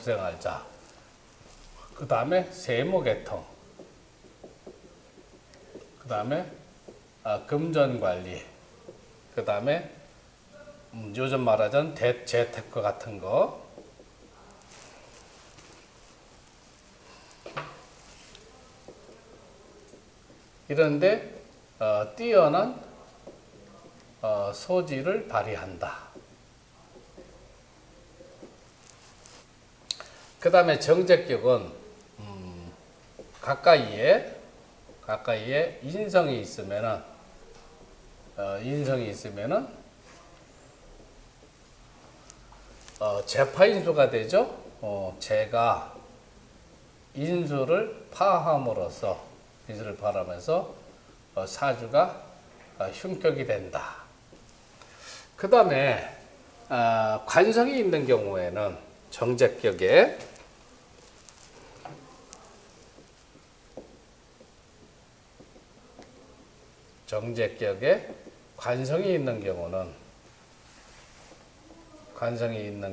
법생활자. 그 다음에 세무계통. 그 다음에 금전관리. 그 다음에 요즘 말하자면 재테크 같은 거. 이런데 뛰어난 소질을 발휘한다. 그 다음에 정제격은 가까이에 인성이 있으면은 재파인수가 되죠. 제가 인수를 파함으로써 사주가 흉격이 된다. 그 다음에 관성이 있는 경우에는 정제격에 관성이 있는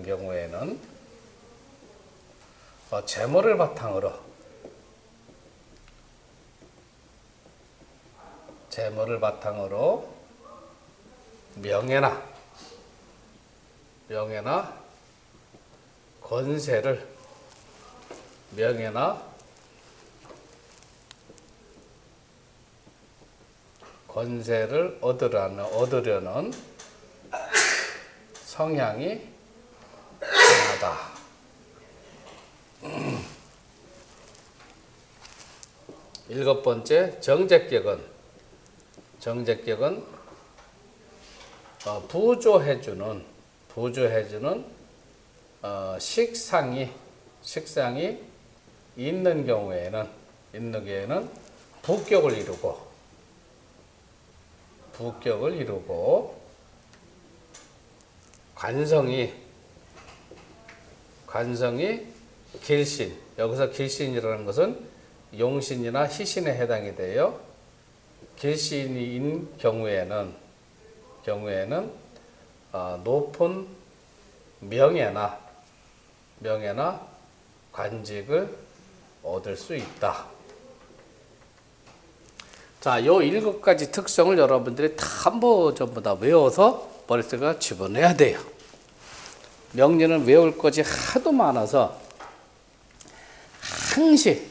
경우에는 재물을 바탕으로 명예나 권세를 얻으려는 성향이 강하다. 일곱 번째, 정제격은 부조해주는 식상이 있는 경우에는 부격을 이루고 관성이 길신. 여기서 길신이라는 것은 용신이나 희신에 해당이 돼요. 길신인 경우에는 높은 명예나 관직을 얻을 수 있다. 자, 요 7가지 특성을 여러분들이 전부 다 외워서 머릿속에 집어넣어야 돼요. 명리는 외울 것이 하도 많아서 항시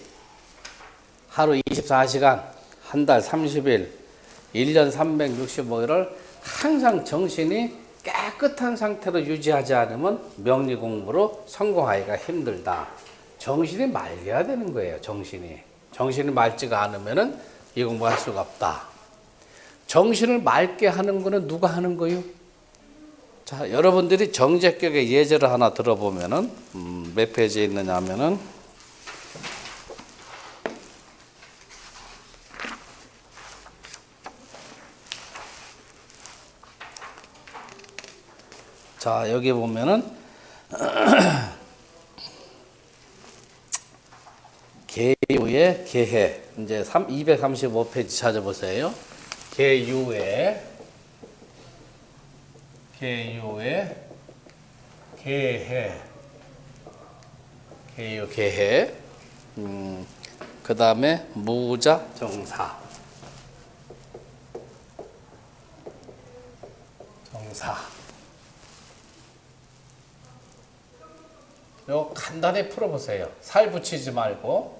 하루 24시간, 한 달 30일, 1년 365일을 항상 정신이 깨끗한 상태로 유지하지 않으면 명리 공부로 성공하기가 힘들다. 정신이 맑아야 되는 거예요. 정신이 맑지가 않으면은 이 공부할 수가 없다. 정신을 맑게 하는 거는 누가 하는 거요? 자, 여러분들이 정제격의 예제를 하나 들어보면은 몇 페이지에 있느냐 하면은 자, 여기 보면은 계유의 계해. 이제 235페이지 찾아보세요. 계유의 계해. 그 다음에 무자 정사. 요 간단히 풀어보세요. 살 붙이지 말고.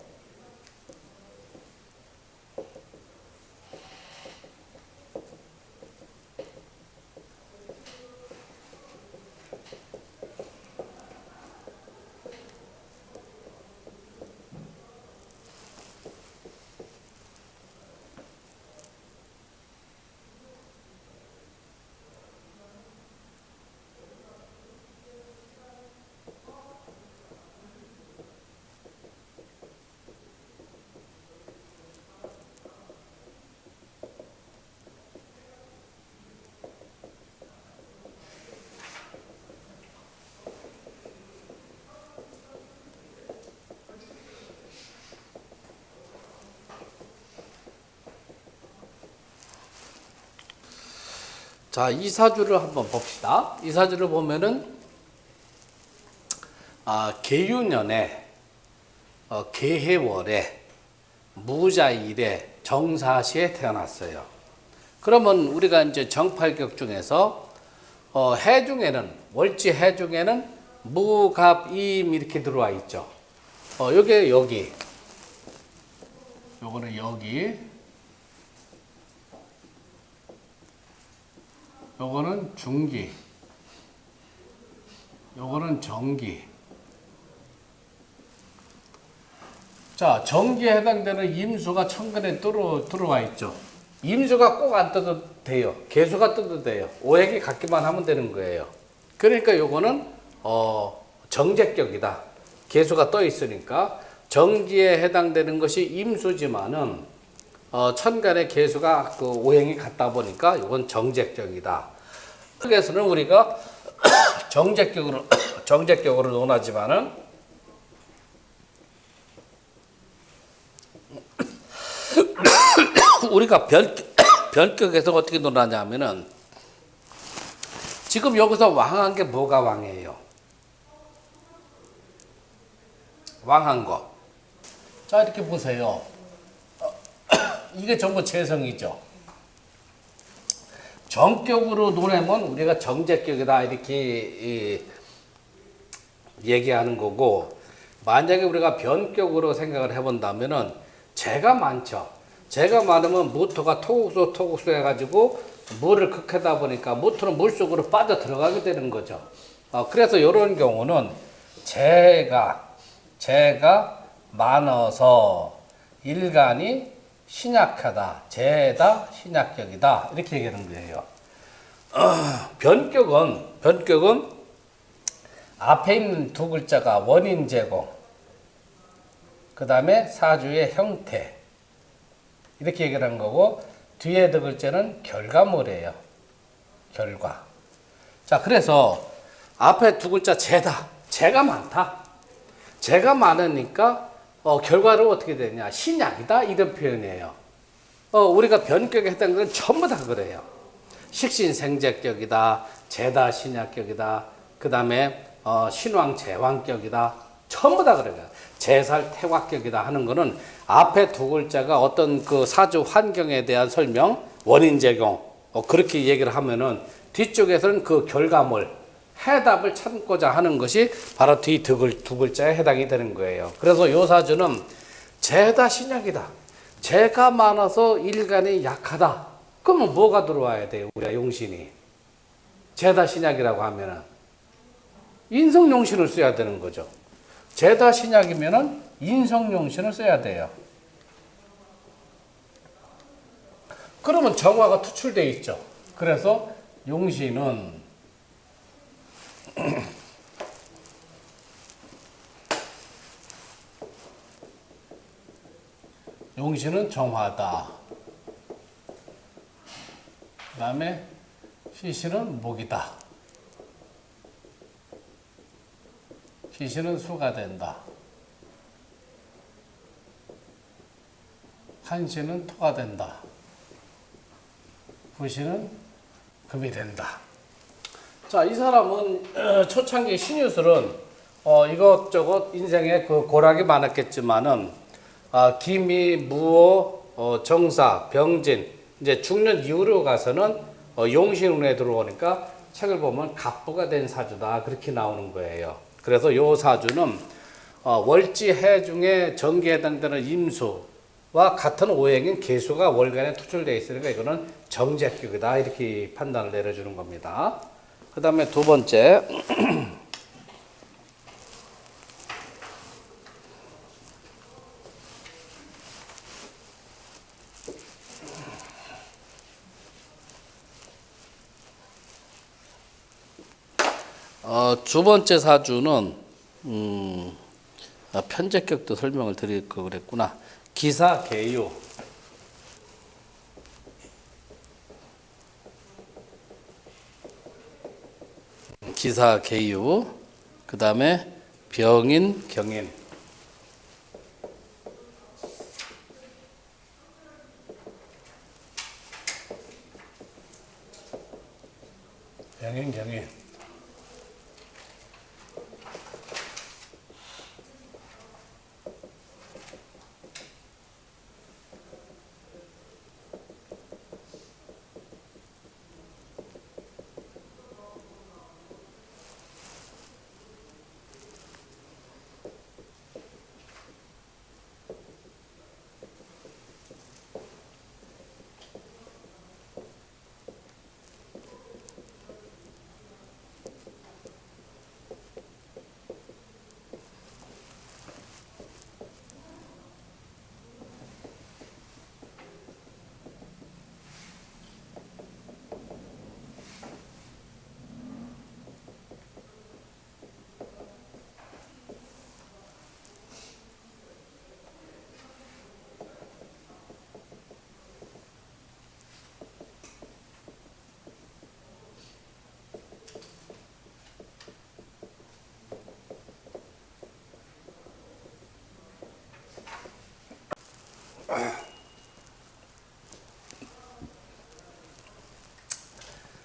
자, 이 사주를 한번 봅시다. 이 사주를 보면은 계유년에 계해월에 무자일에 정사시에 태어났어요. 그러면 우리가 이제 정팔격 중에서 해중에는 월지 해중에는 무갑임 이렇게 들어와 있죠. 요게 여기, 요거는 여기, 요거는 중기, 요거는 정기. 자, 정기에 해당되는 임수가 천간에 들어와 있죠. 임수가 꼭 안 떠도 돼요. 개수가 떠도 돼요. 오행이 같기만 하면 되는 거예요. 그러니까 요거는 정제격이다. 개수가 떠 있으니까 정기에 해당되는 것이 임수지만은 천간의 개수가 그 오행이 같다 보니까 요건 정제격이다. 그래서는 우리가 정제격으로 논하지만은 우리가 변격에서 어떻게 논하냐면은 지금 여기서 왕한 게 뭐가 왕이에요? 왕한 거. 자, 이렇게 보세요. 이게 전부 재성이죠. 정격으로 논하면 우리가 정제격이다 이렇게 얘기하는 거고, 만약에 우리가 변격으로 생각을 해본다면은 재가 많죠. 재가 많으면 무토가 토국수 해가지고 물을 극하다 보니까 무토는 물속으로 빠져 들어가게 되는 거죠. 그래서 이런 경우는 재가 많아서 일간이 신약하다. 재다 신약격이다. 이렇게 얘기하는 거예요. 변격은 앞에 있는 두 글자가 원인 제공, 그 다음에 사주의 형태 이렇게 얘기를 한 거고, 뒤에 두 글자는 결과물이에요. 결과. 자, 그래서 앞에 두 글자 재다. 재가 많다. 재가 많으니까 결과로 어떻게 되냐? 신약이다 이런 표현이에요. 우리가 변격에 해당되는 건 전부 다 그래요. 식신생제격이다. 재다 신약격이다. 그 다음에 신왕제왕격이다. 전부 다 그래요. 제살태곽격이다 하는 거는 앞에 두 글자가 어떤 그 사주 환경에 대한 설명, 원인 제공 그렇게 얘기를 하면은 뒤쪽에서는 그 결과물, 해답을 찾고자 하는 것이 바로 뒤 두 글자에 해당이 되는 거예요. 그래서 요 사주는 재다 신약이다. 재가 많아서 일간이 약하다. 그러면 뭐가 들어와야 돼요? 우리가 용신이. 재다 신약이라고 하면은 인성용신을 써야 되는 거죠. 재다 신약이면은 인성용신을 써야 돼요. 그러면 정화가 투출되어 있죠. 그래서 용신은 용신은 정화다. 그 다음에 시신은 목이다. 시신은 수가 된다. 한신은 토가 된다. 부신은 금이 된다. 자, 이 사람은 초창기 신유술은 이것저것 인생에 그 고락이 많았겠지만은 기미, 무호, 정사, 병진 이제 중년 이후로 가서는 용신운에 들어오니까 책을 보면 갑부가 된 사주다 그렇게 나오는 거예요. 그래서 요 사주는 월지 해중에 정기에 해당되는 임수와 같은 오행인 계수가 월간에 투출되어 있으니까 이거는 정제격이다 이렇게 판단을 내려주는 겁니다. 그 다음에 두 번째 두 번째 사주는 편제격도 설명을 드릴 거 그랬구나. 기사계유. 기사계유. 그 다음에 병인, 경인. 병인, 경인.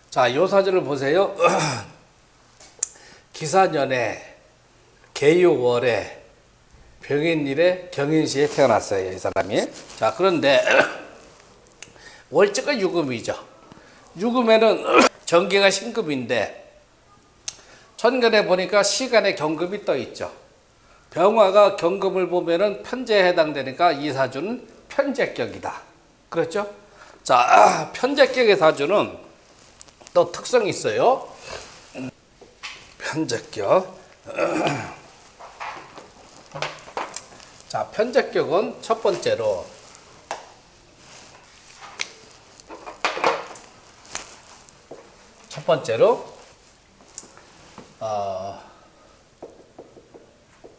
자, 요 사진을 보세요. 기사년에 개유월에 병인일에 경인시에 태어났어요, 이 사람이. 자, 그런데 월지가 유금이죠. 유금에는 정계가 신금인데 천간에 보니까 시간에 경금이 떠 있죠. 병화가 경금을 보면은 편제에 해당되니까 이 사주는 편제격이다. 그렇죠? 자, 편제격의 사주는 또 특성이 있어요. 편제격. 자, 편제격은 첫 번째로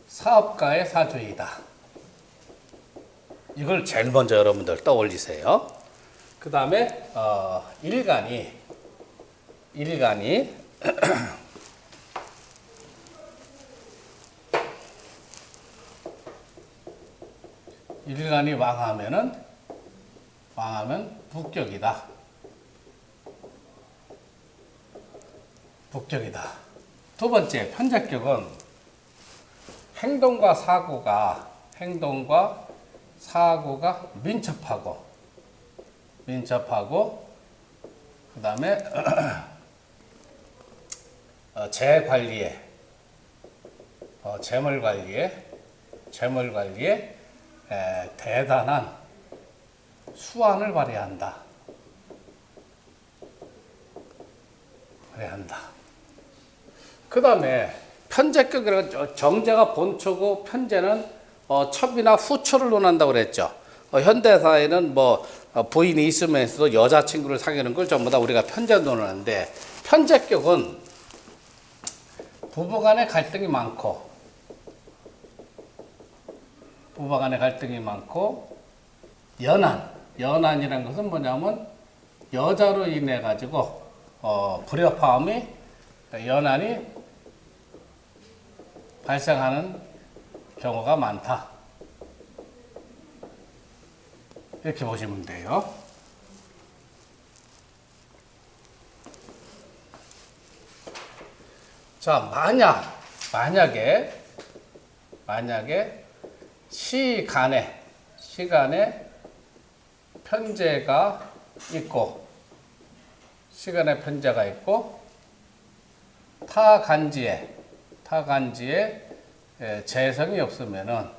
사업가의 사주이다. 이걸 제일 먼저 여러분들 떠올리세요. 그 다음에 일간이 왕하면 북격이다. 두 번째 편제격은 행동과 사고가 민첩하고 그 다음에 재물 관리에 대단한 수완을 발휘한다. 그 다음에 편제격이라는 정제가 본초고 편제는 첩이나 후초를 논한다고 그랬죠. 현대사회는 부인이 있으면서도 여자친구를 사귀는 걸 전부 다 우리가 편제 논하는데, 편제격은 부부간의 갈등이 많고 연한이라는 것은 뭐냐면 여자로 인해 가지고 불협화음이 연한이 발생하는 경우가 많다. 이렇게 보시면 돼요. 자, 만약에 시간에 편제가 있고 타간지에 재성이 없으면은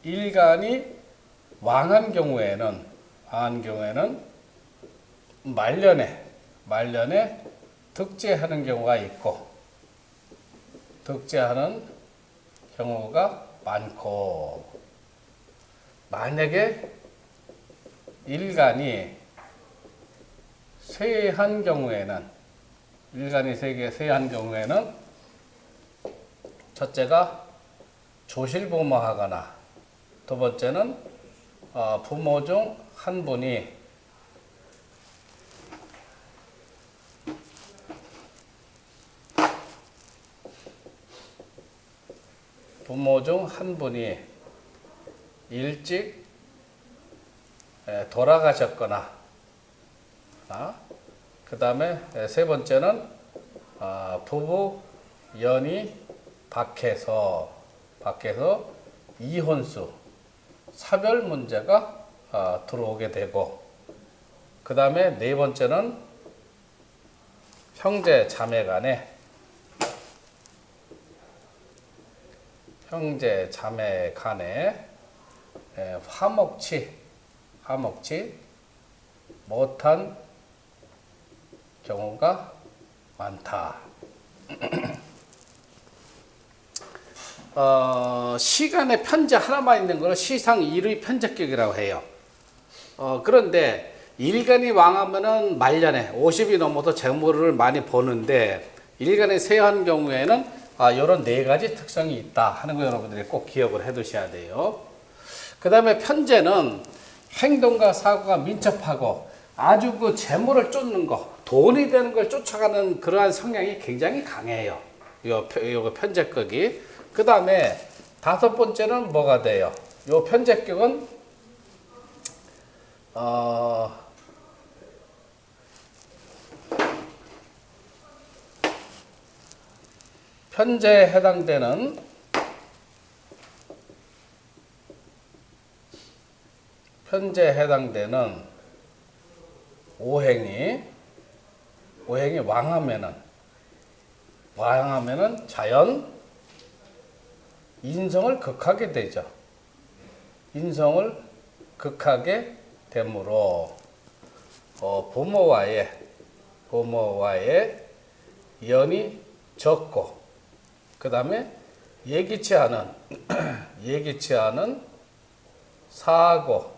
일간이 왕한 경우에는 말년에 득제하는 경우가 많고, 만약에 일간이 쇠한 경우에는 첫째가 조실부모하거나, 두 번째는 부모 중 한 분이 일찍 돌아가셨거나, 그 다음에 세 번째는 부부 연이 밖에서 이혼수, 사별 문제가 들어오게 되고, 그 다음에 네 번째는 형제 자매 간에 화목치 못한 경우가 많다. 시간의 편제 하나만 있는 것을 시상 1의 편제격이라고 해요. 그런데 일간이 왕하면은 말년에 50이 넘어서 재물을 많이 버는데, 일간이 쇠한 경우에는 이런 네 가지 특성이 있다 하는 거 여러분들이 꼭 기억을 해 두셔야 돼요. 그 다음에 편제는 행동과 사고가 민첩하고 아주 그 재물을 쫓는 거, 돈이 되는 걸 쫓아가는 그러한 성향이 굉장히 강해요. 요거 편제격이. 그 다음에 다섯 번째는 뭐가 돼요? 요 편제격은 편제에 해당되는 오행이 왕하면은 자연 인성을 극하게 되죠. 인성을 극하게 되므로 부모와의 연이 적고, 그 다음에 예기치 않은 사고,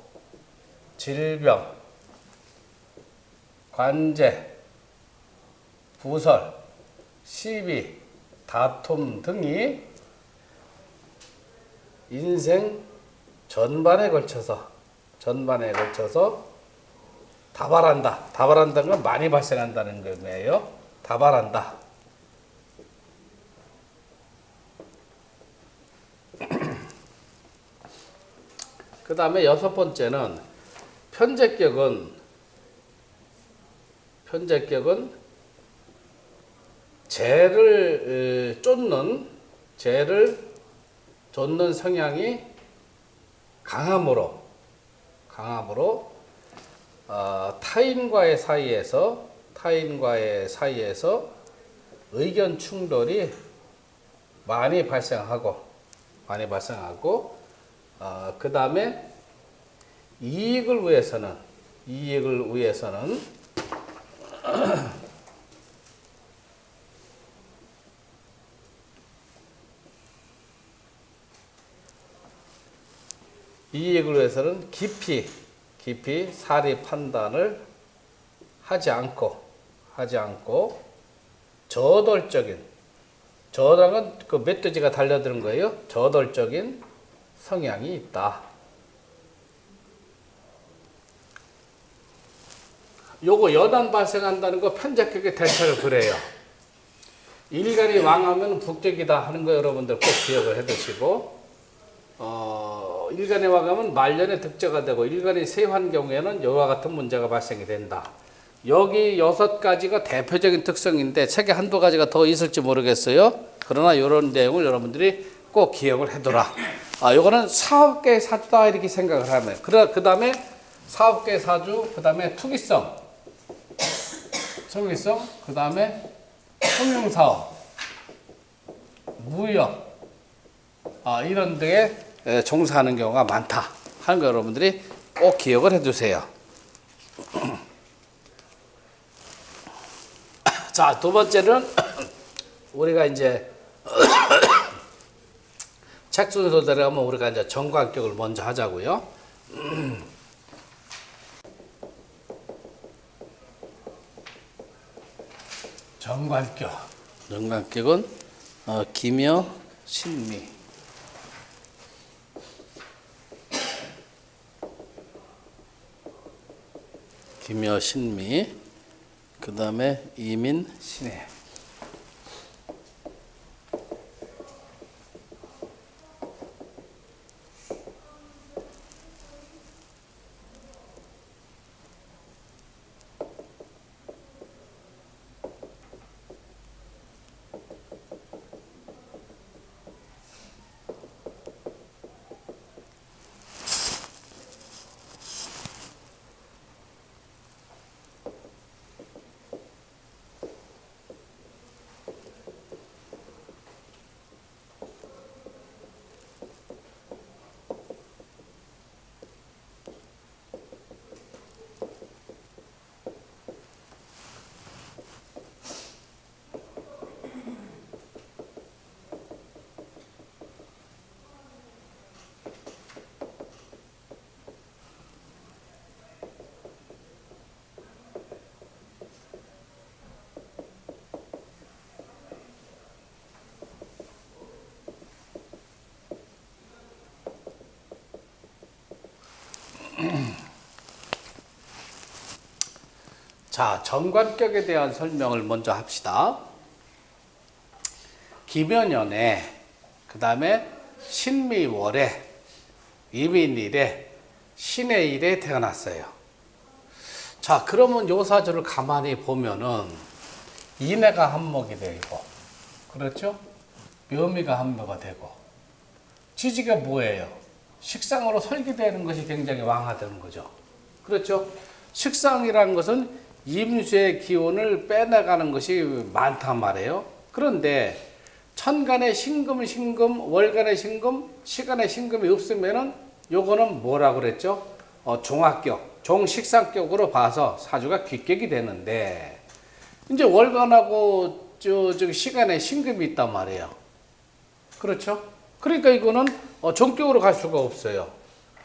질병, 관제, 부설, 시비, 다툼 등이 인생 전반에 걸쳐서 다발한다. 다발한다는 건 많이 발생한다는 거예요. 다발한다. 그 다음에 여섯 번째는 편제격은 죄를 쫓는 성향이 강함으로 타인과의 사이에서 의견 충돌이 많이 발생하고 그 다음에 이익을 위해서는 깊이 사리 판단을 하지 않고 저당은 그 멧돼지가 달려드는 거예요. 저돌적인 성향이 있다. 요거 여단 발생한다는 거 편제격의 대처를 그래요. 일간이 왕하면 북적이다 하는 거 여러분들 꼭 기억을 해두시고, 일간이 왕하면 말년에 득제가 되고, 일간이 세환 경우에는 이와 같은 문제가 발생이 된다. 여기 6가지가 대표적인 특성인데 책에 한두 가지가 더 있을지 모르겠어요. 그러나 이런 내용을 여러분들이 꼭 기억을 해둬라. 요거는 사업계의 사주다 이렇게 생각을 하면, 그 다음에 사업계의 사주, 그 다음에 투기성, 그 다음에 통용사업, 무역, 이런 데에 종사하는 경우가 많다 하는 거 여러분들이 꼭 기억을 해두세요. 자, 두 번째는 우리가 이제 책 순서대로 하면 우리가 이제 정관격을 먼저 하자고요. 정관격은 기묘, 신미. 기묘, 신미. 그 다음에 이민, 신해. 자, 정관격에 대한 설명을 먼저 합시다. 기묘년에, 그 다음에 신미월에, 이민일에, 신해일에 태어났어요. 자, 그러면 요 사주를 가만히 보면은 인해가 한목이 되고, 그렇죠? 묘미가 한묘가 되고, 지지가 뭐예요? 식상으로 설계되는 것이 굉장히 왕화되는 거죠. 그렇죠? 식상이라는 것은 임수의 기운을 빼나가는 것이 많단 말이에요. 그런데 천간에 신금, 월간에 신금, 시간에 신금이 없으면은 요거는 뭐라고 그랬죠? 종합격, 종식상격으로 봐서 사주가 귀격이 되는데, 이제 월간하고 저기 시간에 신금이 있단 말이에요. 그렇죠? 그러니까 이거는 정격으로 갈 수가 없어요.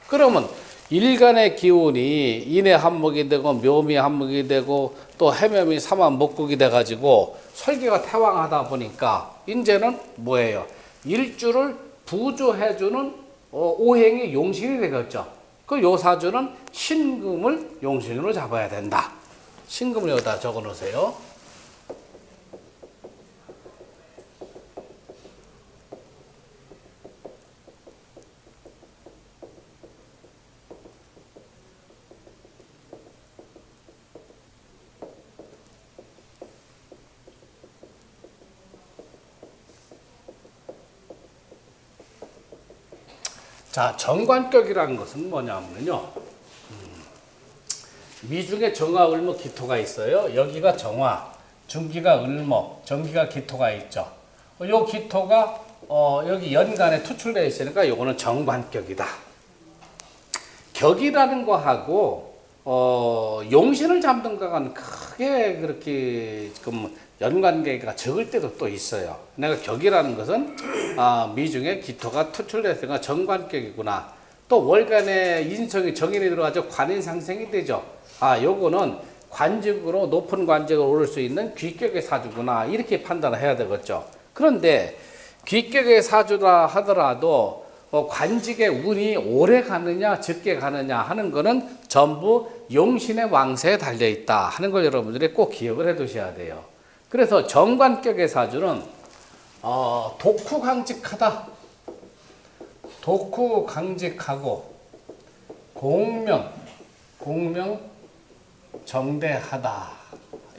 그러면 일간의 기운이 인해 한목이 되고 묘미 한목이 되고 또 해묘미 삼한 목국이 돼가지고 설계가 태왕하다 보니까 이제는 뭐예요? 일주를 부조해주는 오행이 용신이 되겠죠. 그 요 사주는 신금을 용신으로 잡아야 된다. 신금을 여기다 적어 놓으세요. 자, 정관격이라는 것은 뭐냐면요. 미중에 정화, 을목, 기토가 있어요. 여기가 정화, 중기가 을목, 정기가 기토가 있죠. 요 기토가 여기 연간에 투출되어 있으니까 요거는 정관격이다. 격이라는 거하고 용신을 잡는 거는 크게 그렇게 지금 연관계가 적을 때도 또 있어요. 내가 격이라는 것은 미중에 기토가 투출됐으니까 정관격이구나. 또 월간에 인성이 정인이 들어가서 관인상생이 되죠. 요거는 관직으로 높은 관직을 오를 수 있는 귀격의 사주구나. 이렇게 판단을 해야 되겠죠. 그런데 귀격의 사주라 하더라도 관직의 운이 오래 가느냐 적게 가느냐 하는 거는 전부 용신의 왕세에 달려있다 하는 걸 여러분들이 꼭 기억을 해 두셔야 돼요. 그래서 정관격의 사주는 독후강직하다. 독후강직하고 공명정대하다.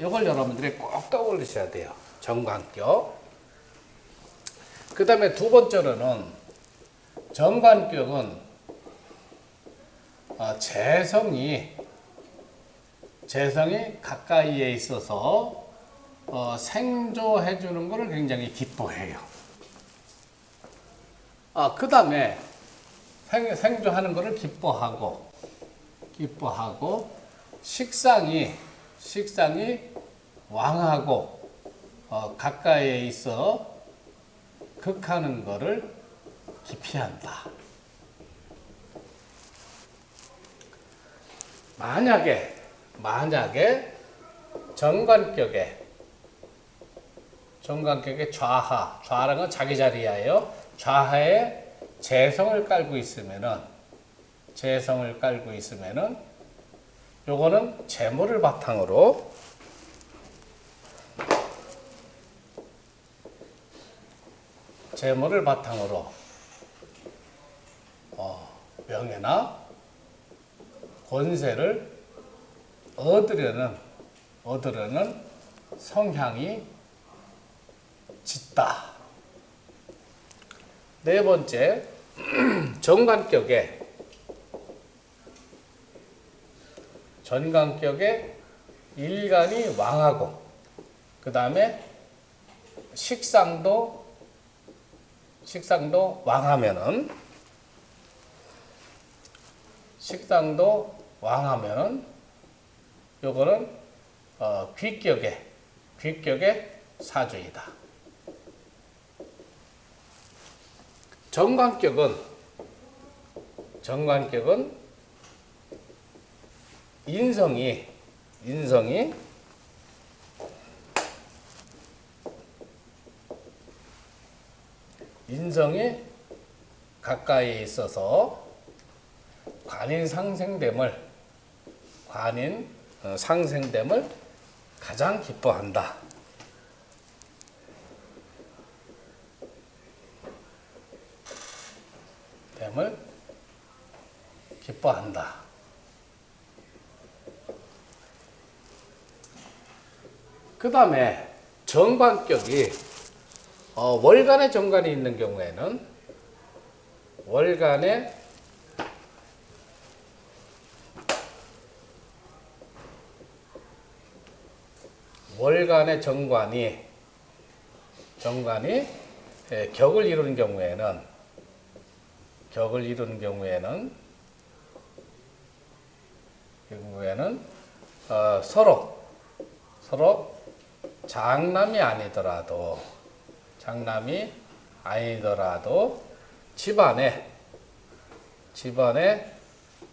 이걸 여러분들이 꼭 떠올리셔야 돼요. 정관격. 그 다음에 두 번째로는 정관격은 재성이 가까이에 있어서 생조해 주는 것을 굉장히 기뻐해요. 그 다음에 생조하는 것을 기뻐하고 식상이 왕하고 가까이에 있어 극하는 것을 기피한다. 만약에 정관격의 좌라는 건 자기 자리야예요. 좌하에 재성을 깔고 있으면은 요거는 재물을 바탕으로 명예나 권세를 얻으려는 성향이 짙다. 네 번째, 정관격에 일간이 왕하고 그 다음에 식상도 왕하면은 요거는 귀격의 사주이다. 정관격은 인성이 가까이에 있어서 관인 상생됨을 상생됨을 가장 기뻐한다. 됨을 기뻐한다. 그 다음에 정관격이 월간의 정관이 있는 경우에는 월간의 정관이 격을 이루는 경우에는 서로 장남이 아니더라도 집안의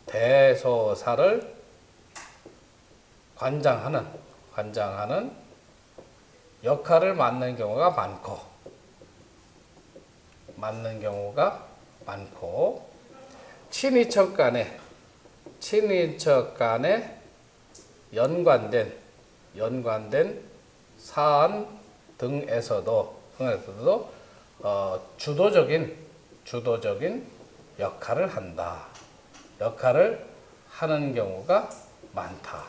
대소사를 관장하는 역할을 맡는 경우가 많고 친인척 간에 연관된 사안 등에서도 주도적인 역할을 하는 경우가 많다.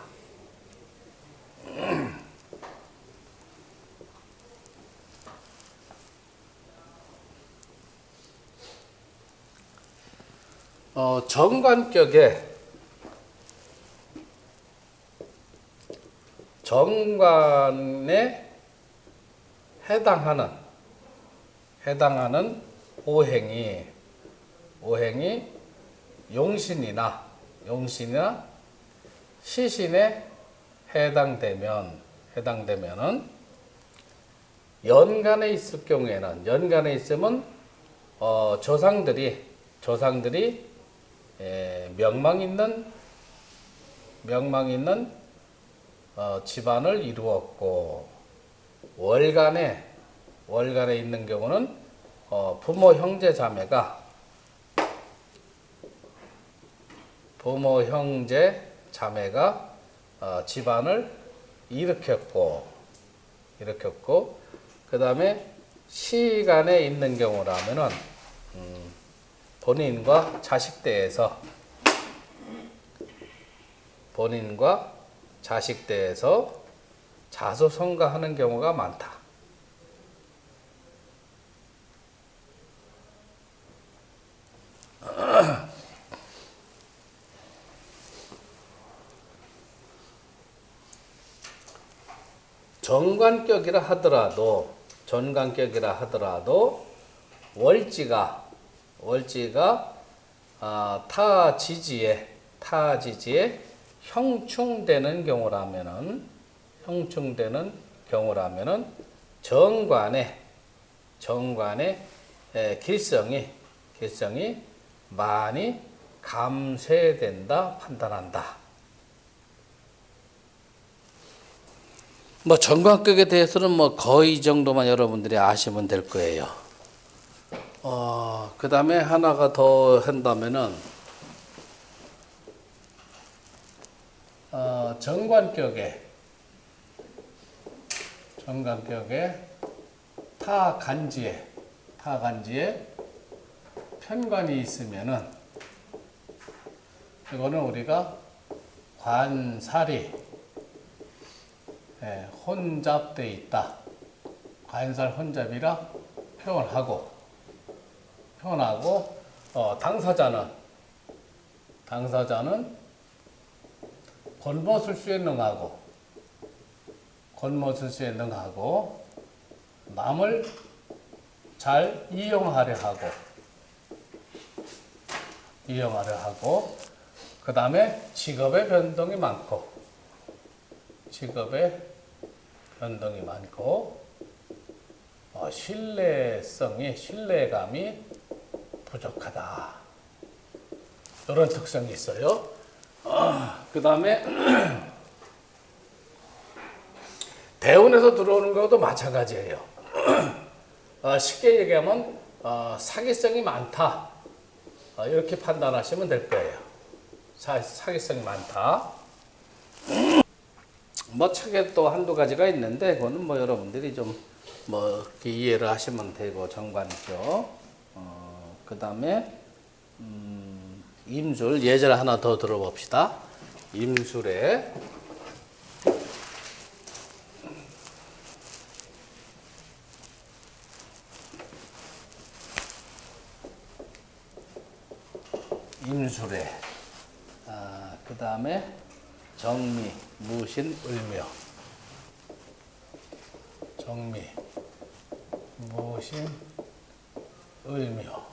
정관에 해당하는 오행이 용신이나 시신에 해당되면은 연간에 있으면 조상들이 명망 있는 집안을 이루었고 월간에 있는 경우는 부모 형제 자매가 집안을 일으켰고 그 다음에 시간에 있는 경우라면은 본인과 자식대에서 자수성가하는 경우가 많다. 전관격이라 하더라도 월지가 타지지에 형충되는 경우라면은 정관의 길성이 많이 감쇄된다 판단한다. 정관격에 대해서는 거의 이 정도만 여러분들이 아시면 될 거예요. 그 다음에 하나가 더 한다면은 정관격에 타간지에 편관이 있으면은 이거는 우리가 관살이 혼잡돼 있다. 관살 혼잡이라 표현하고 당사자는 권모술수에 능하고 남을 잘 이용하려 하고 그 다음에 직업의 변동이 많고 신뢰감이 부족하다. 이런 특성이 있어요. 그 다음에 대운에서 들어오는 것도 마찬가지예요. 쉽게 얘기하면 사기성이 많다. 이렇게 판단하시면 될 거예요. 사기성이 많다. 뭐 책에 또 한두 가지가 있는데 그거는 뭐 여러분들이 좀 뭐 이해를 하시면 되고 정관교. 그다음에 임술 예절 하나 더 들어봅시다. 임술에 그다음에 정미, 무신, 을묘. 정미, 무신, 을묘.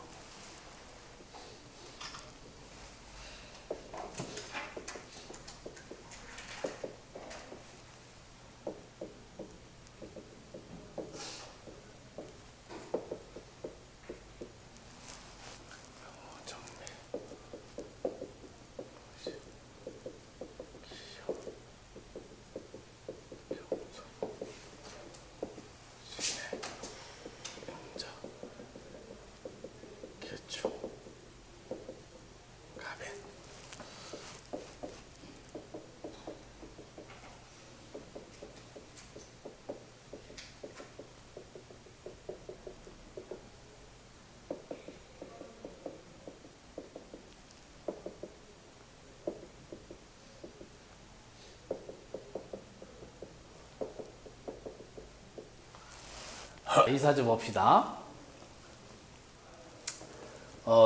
이사주 봅시다.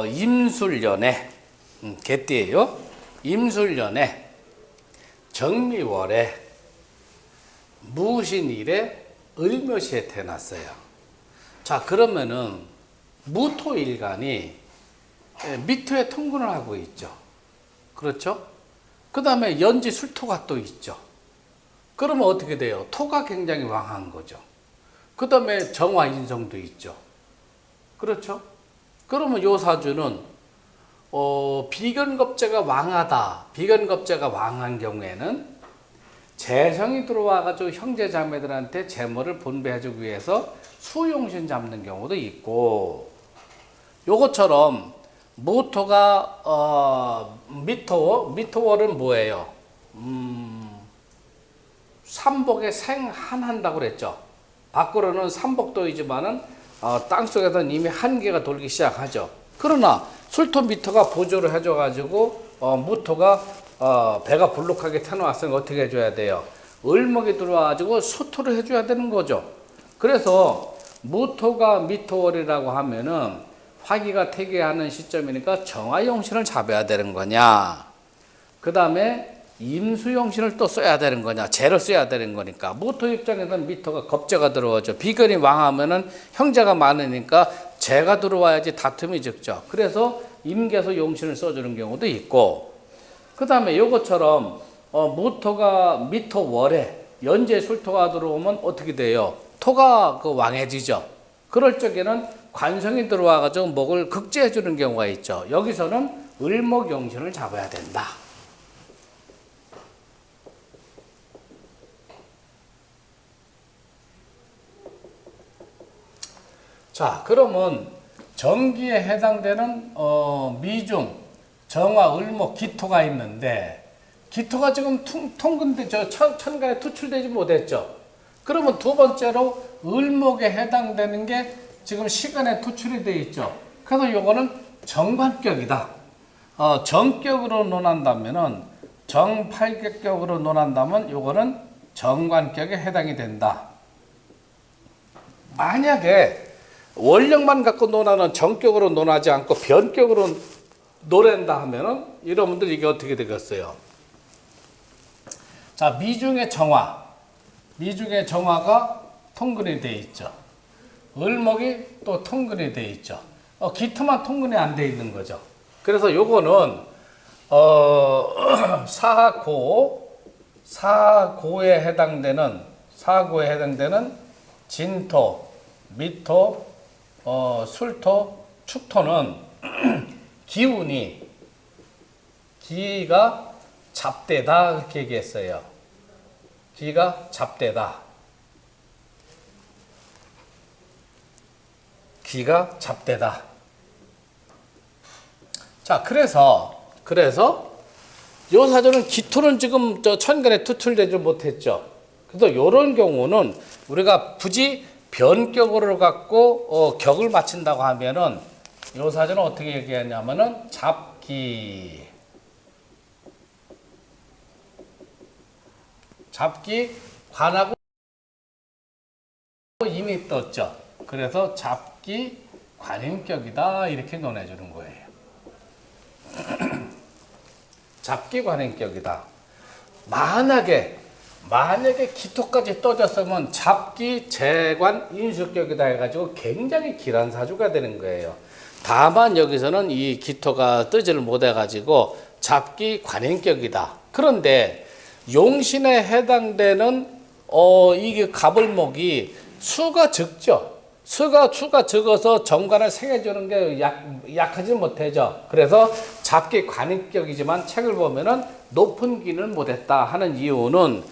임술년에 개띠예요. 임술년에 정미월에 무신일에 을묘시에 태어났어요. 자, 그러면은 무토일간이 미토에 통근을 하고 있죠. 그렇죠? 그 다음에 연지 술토가 또 있죠. 그러면 어떻게 돼요? 토가 굉장히 왕한 거죠. 그 다음에 정화 인성도 있죠. 그렇죠? 그러면 요 사주는 비견겁재가 왕하다. 비견겁재가 왕한 경우에는 재성이 들어와가지고 형제 자매들한테 재물을 분배해주기 위해서 수용신 잡는 경우도 있고, 요것처럼 무토가 미토월은 뭐예요? 삼복에 생한한다고 그랬죠. 밖으로는 삼복도이지만은 땅속에서는 이미 한계가 돌기 시작하죠. 그러나 술토 미토가 보조를 해줘가지고 무토가 배가 불룩하게 태어났으니 어떻게 해줘야 돼요? 을목이 들어와가지고 수토를 해줘야 되는 거죠. 그래서 무토가 미토월이라고 하면은 화기가 태기하는 시점이니까 정화용신을 잡아야 되는 거냐, 그 다음에 임수용신을 또 써야 되는 거냐, 재를 써야 되는 거니까. 무토 입장에서는 미토가 겁재가 들어오죠. 비견이 왕하면은 형제가 많으니까 재가 들어와야지 다툼이 적죠. 그래서 임계서 용신을 써주는 경우도 있고, 그 다음에 요것처럼 무토가 미토월에 연재 술토가 들어오면 어떻게 돼요? 토가 왕해지죠. 그럴 적에는 관성이 들어와가지고 목을 극제해 주는 경우가 있죠. 여기서는 을목용신을 잡아야 된다. 자, 그러면 정기에 해당되는 미중, 정화, 을목, 기토가 있는데, 기토가 지금 통근대 천간에 투출되지 못했죠. 그러면 두 번째로 을목에 해당되는 게 지금 시간에 투출이 되어 있죠. 그래서 요거는 정관격이다. 정격으로 논한다면은, 정팔격격으로 논한다면 요거는 정관격에 해당이 된다. 만약에 원력만 갖고 논하는 정격으로 논하지 않고 변격으로 논한다 하면은 여러분들 이게 어떻게 되겠어요? 자, 미중의 정화가 통근이 되어 있죠. 을목이 또 통근이 되어 있죠. 기토만 통근이 안 되어 있는 거죠. 그래서 요거는 사고에 해당되는 진토, 미토, 술토, 축토는 기가 잡대다 그렇게 얘기했어요. 기가 잡대다. 기가 잡대다. 자, 그래서 요 사주는 기토는 지금 천간에 투출되지 못했죠. 그래서 이런 경우는 우리가 굳이 변격으로 갖고 격을 맞춘다고 하면은 이 사전은 어떻게 얘기하냐면은 잡기 관하고 이미 떴죠. 그래서 잡기 관행격이다 이렇게 논해주는 거예요. 잡기 관행격이다. 만약에 기토까지 떠졌으면 잡기 재관 인수격이다 해가지고 굉장히 길한 사주가 되는 거예요. 다만 여기서는 이 기토가 뜨지를 못해가지고 잡기 관행격이다. 그런데 용신에 해당되는 이게 가불목이 수가 적죠. 수가 적어서 정관을 생해주는 게 약하지 못하죠. 그래서 잡기 관행격이지만 책을 보면은 높은 기를 못했다 하는 이유는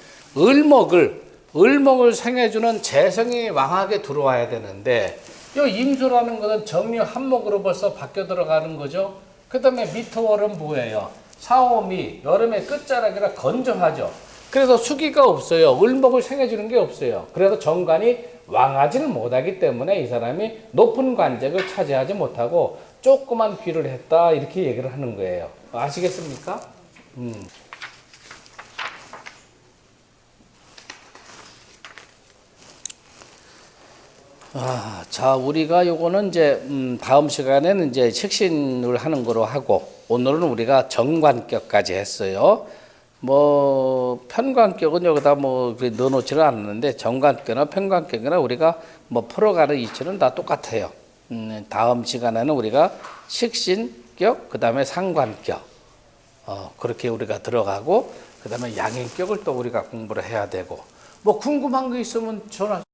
을목을 생해주는 재성이 왕하게 들어와야 되는데 이 임수라는 것은 정리 한목으로 벌써 바뀌어 들어가는 거죠. 그 다음에 미토월은 뭐예요? 사오미 여름의 끝자락이라 건조하죠. 그래서 수기가 없어요. 을목을 생해주는 게 없어요. 그래서 정관이 왕하지를 못하기 때문에 이 사람이 높은 관직을 차지하지 못하고 조그만 귀를 했다 이렇게 얘기를 하는 거예요. 아시겠습니까? 자, 우리가 요거는 이제 다음 시간에는 이제 식신을 하는 거로 하고 오늘은 우리가 정관격까지 했어요. 뭐 편관격은 여기다 뭐 넣어놓지는 않았는데 정관격이나 편관격이나 우리가 뭐 풀어가는 이치는 다 똑같아요. 다음 시간에는 우리가 식신격, 그 다음에 상관격 그렇게 우리가 들어가고 그 다음에 양인격을 또 우리가 공부를 해야 되고 뭐 궁금한 거 있으면 전화.